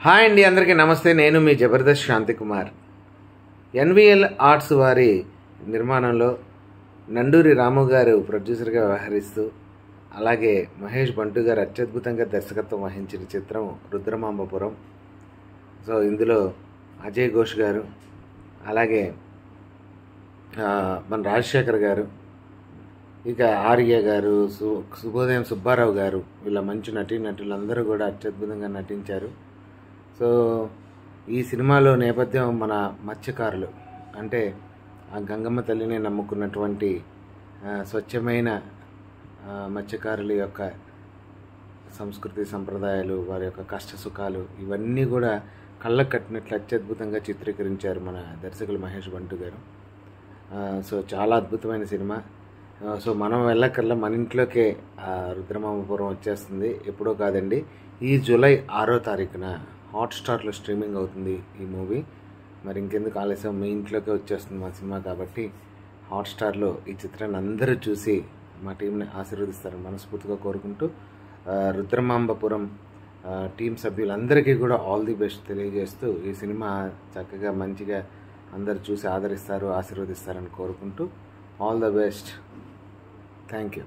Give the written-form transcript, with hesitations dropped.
Hi అండి, అందరికీ నమస్తే. నేను మీ జబర్దస్త్ శాంతి కుమార్. ఎన్విఎల్ ఆర్ట్స్ వారి నిర్మాణంలో నండూరి రాము గారు ప్రొడ్యూసర్గా వ్యవహరిస్తూ, అలాగే మహేష్ బంటు గారు అత్యద్భుతంగా దర్శకత్వం వహించిన చిత్రం రుద్రమాంబపురం. సో ఇందులో అజయ్ ఘోష్ గారు, అలాగే మన రాజశేఖర్ గారు, ఇక ఆర్య గారు, శుభోదయం సుబ్బారావు గారు, వీళ్ళ మంచి నటీనటులందరూ కూడా అత్యద్భుతంగా నటించారు. సో ఈ సినిమాలో నేపథ్యం మన మత్స్యకారులు, అంటే ఆ గంగమ్మ తల్లిని నమ్ముకున్నటువంటి స్వచ్ఛమైన మత్స్యకారుల యొక్క సంస్కృతి సంప్రదాయాలు, వారి యొక్క కష్ట సుఖాలు, ఇవన్నీ కూడా కళ్ళకు కట్టినట్లు అత్యద్భుతంగా చిత్రీకరించారు మన దర్శకులు మహేష్ బంటు గారు. సో చాలా అద్భుతమైన సినిమా. సో మనం వెళ్ళకల్లా మన ఇంట్లోకే రుద్రమాంబపురం వచ్చేస్తుంది. ఎప్పుడో కాదండి, ఈ జూలై 6వ తారీఖున హాట్స్టార్లో స్ట్రీమింగ్ అవుతుంది ఈ మూవీ. మరి ఇంకెందుకు ఆలస్యం, మీ ఇంట్లోకే వచ్చేస్తుంది మా సినిమా కాబట్టి హాట్స్టార్లో ఈ చిత్రాన్ని అందరూ చూసి మా టీంని ఆశీర్వదిస్తారని మనస్ఫూర్తిగా కోరుకుంటూ, రుద్రమాంబపురం టీం సభ్యులందరికీ కూడా ఆల్ ది బెస్ట్ తెలియజేస్తూ, ఈ సినిమా చక్కగా మంచిగా అందరు చూసి ఆదరిస్తారు, ఆశీర్వదిస్తారని కోరుకుంటూ, all the best. Thank you.